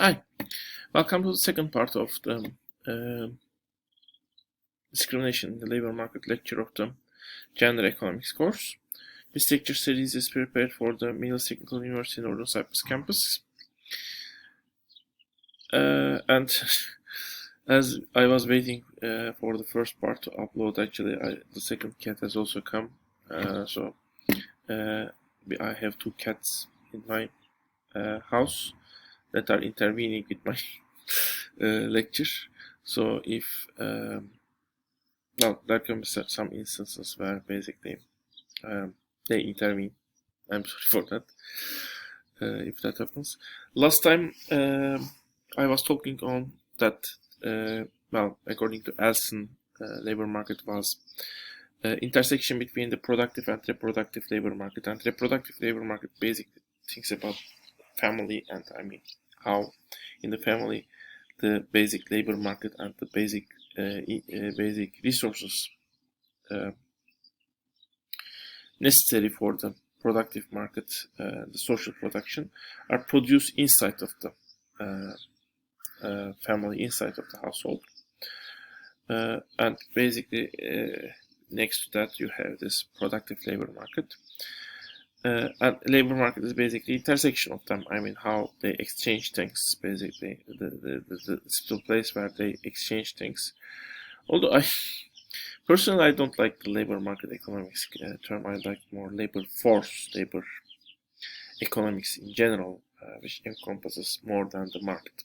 Hi, welcome to the second part of the Discrimination in the Labor Market lecture of the Gender Economics course. This lecture series is prepared for the Middlesex Technical University Northern Cyprus campus. And as I was waiting for the first part to upload, actually the second cat has also come. So I have two cats in my house that are intervening with my lecture. So if well, there can be some instances where basically they intervene. I'm sorry for that if that happens. Last time I was talking on that well, according to Elson, labor market was intersection between the productive and reproductive labor market, and reproductive labor market basically thinks about family, and I mean how in the family the basic labor market and the basic resources necessary for the productive market, the social production, are produced inside of the family, inside of the household, and basically next to that you have this productive labor market. And labor market is basically intersection of them. I mean, how they exchange things, basically the still place where they exchange things. Although personally I don't like the labor market economics term. I like more labor force, labor economics in general, which encompasses more than the market.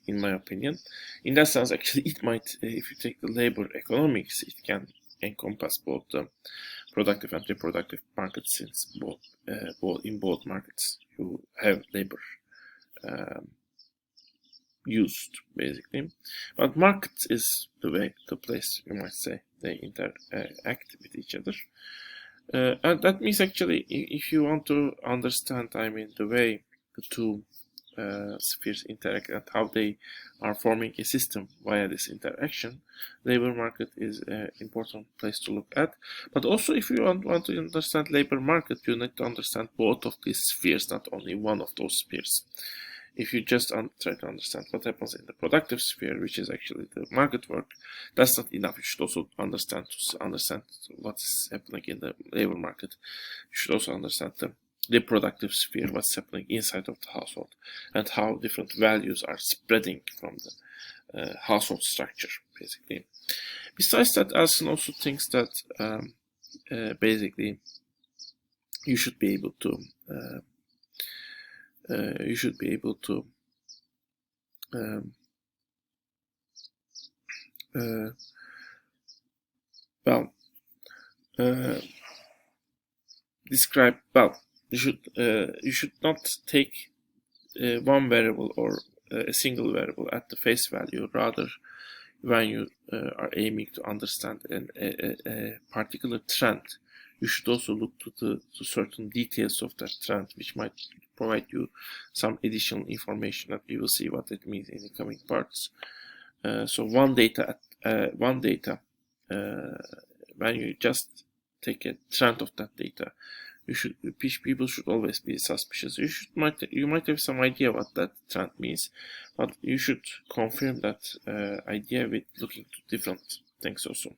In my opinion, in that sense, actually, it might, if you take the labor economics, it can encompass both the productive and reproductive markets, since in both markets you have labor used, basically. But market is the place, you might say, they interact with each other. And that means, actually, if you want to understand, I mean, the way the two spheres interact and how they are forming a system via this interaction, labor market is an important place to look at. But also, if you want to understand labor market, you need to understand both of these spheres, not only one of those spheres. If you just try to understand what happens in the productive sphere, which is actually the market work, that's not enough. You should also understand what is happening in the labor market. You should also understand the reproductive sphere, what's happening inside of the household, and how different values are spreading from the household structure, basically. Besides that, Alison also thinks that basically you should be able to describe, well, you should not take one variable or a single variable at the face value. Rather, when you are aiming to understand a particular trend, you should also look to certain details of that trend, which might provide you some additional information that we will see what it means in the coming parts. So one data, when you just take a trend of that data, people should always be suspicious. You might have some idea what that trend means, but you should confirm that idea with looking to different things also.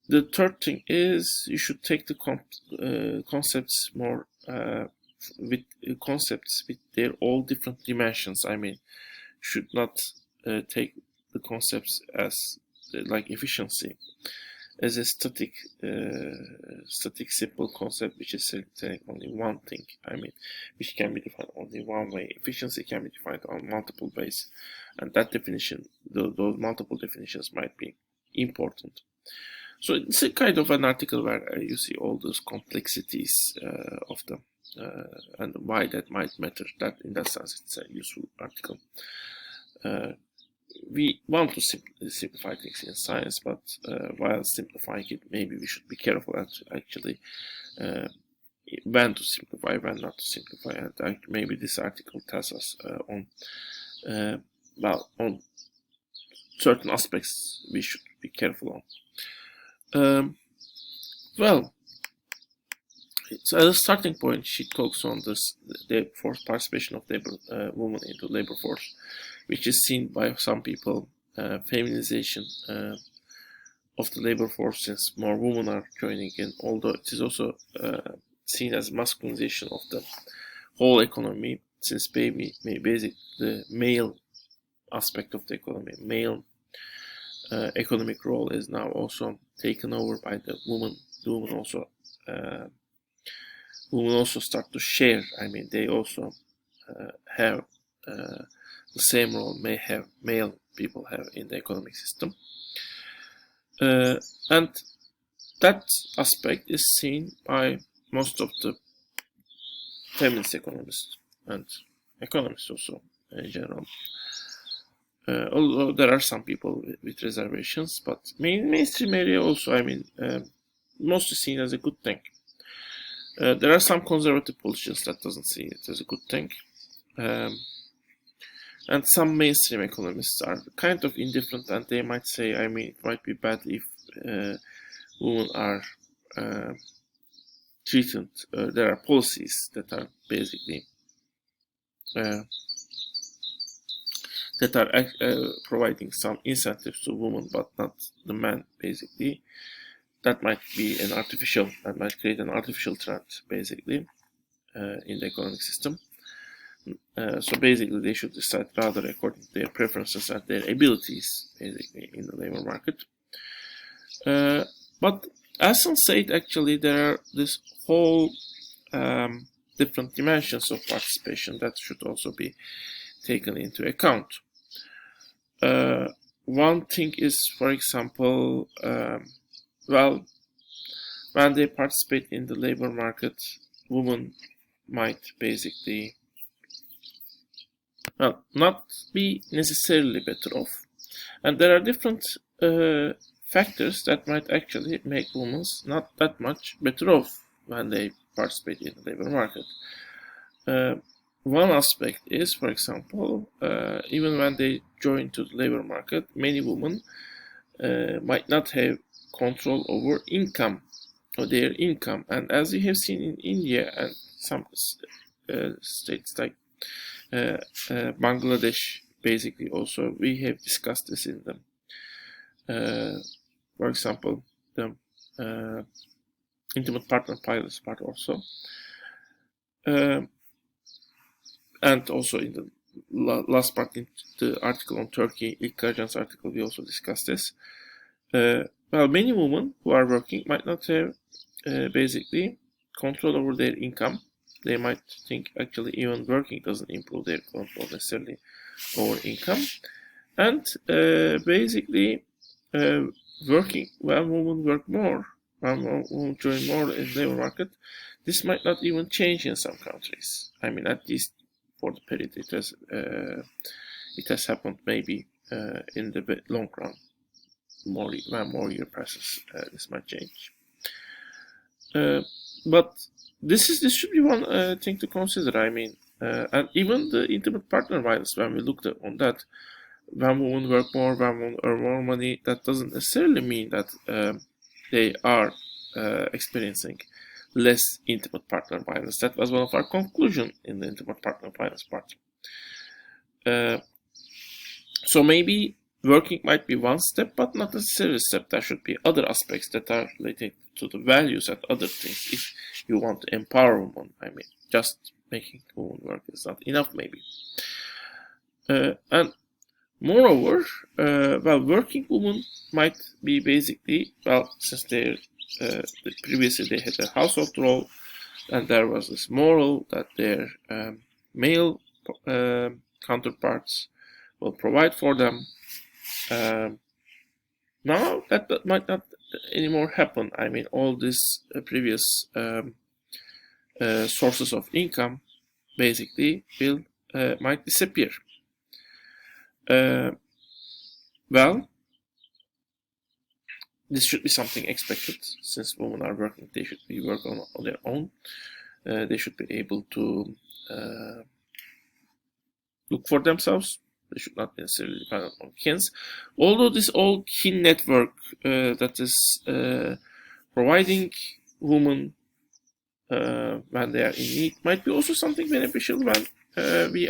The third thing is you should take the concepts more with concepts with their all different dimensions. I mean, you should not take the concepts as like efficiency as a static simple concept which is saying only one thing. I mean, which can be defined only one way. Efficiency can be defined on multiple ways, and that definition, those multiple definitions might be important. So it's a kind of an article where you see all those complexities of them and why that might matter. That, in that sense, it's a useful article. We want to simplify things in science, but while simplifying it, maybe we should be careful at actually when to simplify, when not to simplify. And maybe this article tells us on certain aspects we should be careful on. Well, So as a starting point, she talks on the forced participation of women into labor force, which is seen by some people feminization of the labor force, since more women are joining in, although it is also seen as masculinization of the whole economy, since basically the male aspect of the economy, male economic role is now also taken over by the woman. The women also start to share. I mean, they also have the same role male people have in the economic system, and that aspect is seen by most of the feminist economists and economists also in general. Although there are some people with reservations, but mainstream media also, I mean, mostly seen as a good thing. There are some conservative politicians that doesn't see it as a good thing. And some mainstream economists are kind of indifferent, and they might say, I mean, it might be bad if women are treated. There are policies that are basically providing some incentives to women, but not the men, basically. That might be that might create an artificial trend, basically, in the economic system. So basically, they should decide rather according to their preferences and their abilities, basically, in the labor market. But as some said, actually, there are this whole different dimensions of participation that should also be taken into account. One thing is, for example, well, when they participate in the labor market, women might basically, well, not be necessarily better off. And there are different factors that might actually make women not that much better off when they participate in the labor market. One aspect is, for example, even when they join to the labor market, many women might not have control over their income. And as we have seen in India and some states like Bangladesh, basically also, we have discussed this in them. For example, the intimate partner pilots part also. And also in the last part, in the article on Turkey, İlk Karacan's article, we also discussed this. Well, many women who are working might not have basically control over their income. They might think actually even working doesn't improve their control necessarily over income. And basically, working, when women work more, when women join more in the labor market, this might not even change in some countries. I mean, at least for the period it has happened, maybe in the long run. When more year passes, this might change. But this should be one thing to consider. I mean, and even the intimate partner violence, when we looked on that, when women work more, when women earn more money, that doesn't necessarily mean that they are experiencing less intimate partner violence. That was one of our conclusions in the intimate partner violence part. So maybe working might be one step, but not necessarily a step. There should be other aspects that are related to the values and other things if you want to empower women. I mean, just making women work is not enough, maybe. And moreover, well, working women might be basically, well, since previously they had a household role, and there was this moral that their male counterparts will provide for them. Now that might not anymore happen. I mean, all these previous sources of income basically might disappear. Well, this should be something expected. Since women are working, they should be working on their own. They should be able to look for themselves. They should not necessarily depend on kins. Although this all kin network that is providing women when they are in need might be also something beneficial when we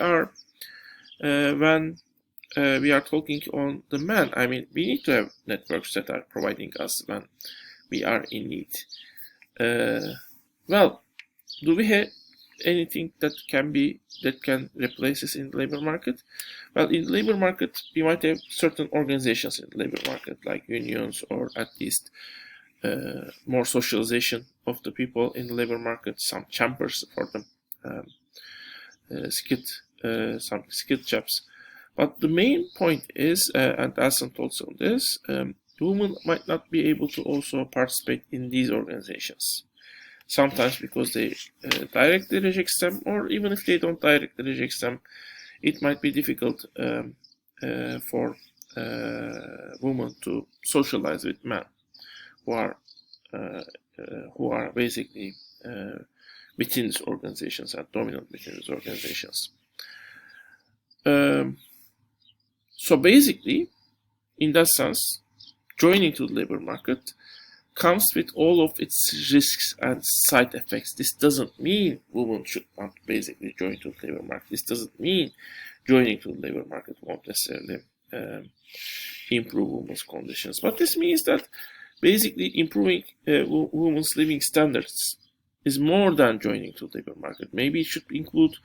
are talking on the man. I mean, we need to have networks that are providing us when we are in need. Well, do we have anything that can replace this in the labor market? Well, in the labor market, we might have certain organizations in the labor market, like unions, or at least more socialization of the people in the labor market, some chambers for them, some skilled jobs. But the main point is, and Alison told us on this, women might not be able to also participate in these organizations. Sometimes because they directly reject them, or even if they don't directly reject them, it might be difficult for women to socialize with men who are basically within these organizations and dominant within these organizations. So basically, in that sense, joining to the labor market comes with all of its risks and side effects. This doesn't mean women should not basically join to the labor market. This doesn't mean joining to the labor market won't necessarily improve women's conditions. But this means that basically improving women's living standards is more than joining to the labor market. Maybe it should include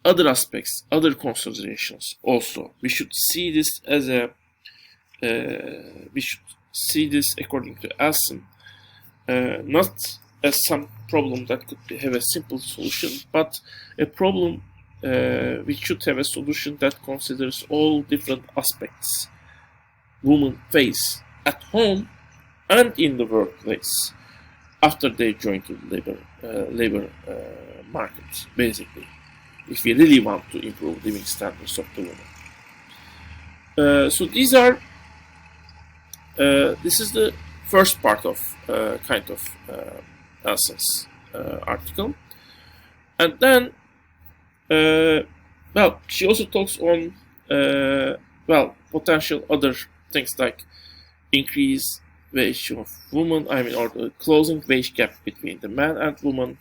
other aspects, other considerations also. We should see this as according to Alison, not as some problem that could have a simple solution, but a problem which should have a solution that considers all different aspects women face at home and in the workplace after they join to the labor market, basically, if we really want to improve living standards of the women. So this is the first part of Alson's article, and then she also talks on potential other things like increased wage of women, or the closing wage gap between the man and woman,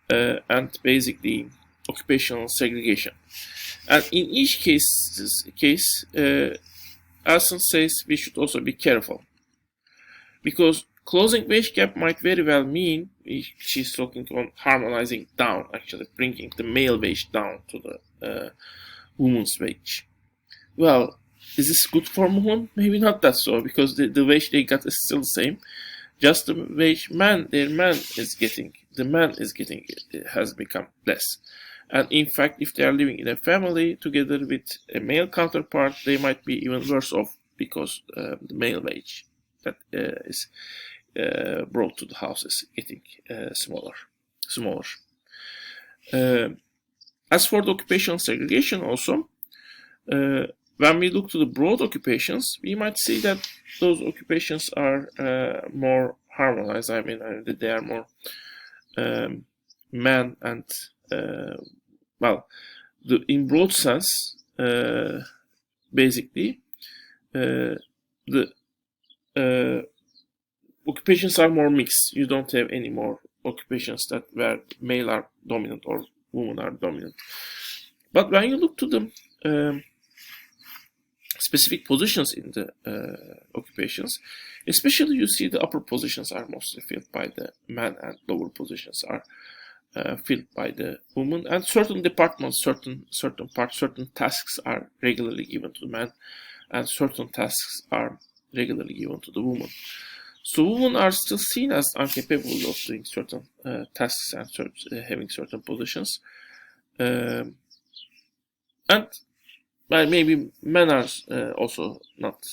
and basically occupational segregation. And in each case, Alson says we should also be careful, because closing wage gap might very well mean she's talking on harmonizing down, actually bringing the male wage down to the woman's wage. Well, is this good for women? Maybe not that so, because the wage they got is still the same. Just the wage their man is getting has become less. And in fact, if they are living in a family together with a male counterpart, they might be even worse off, because the male wage that is brought to the house is getting smaller. As for the occupational segregation also, when we look to the broad occupations, we might see that those occupations are more harmonized. I mean, they are more man and in broad sense, basically, the occupations are more mixed. You don't have any more occupations where male are dominant or women are dominant. But when you look to the specific positions in the occupations, especially you see the upper positions are mostly filled by the man and lower positions are filled by the woman, and certain departments, certain parts, certain tasks are regularly given to the man, and certain tasks are regularly given to the woman. So women are still seen as incapable of doing certain tasks and having certain positions, and maybe men are also not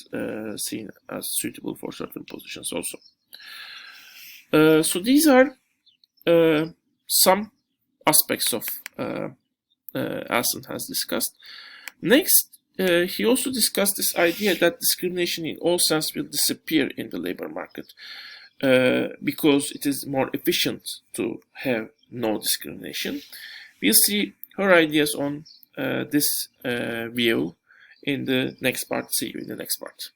seen as suitable for certain positions also. So these are some aspects of Alson has discussed. Next, he also discussed this idea that discrimination in all sense will disappear in the labor market because it is more efficient to have no discrimination. We'll see her ideas on this view in the next part. See you in the next part.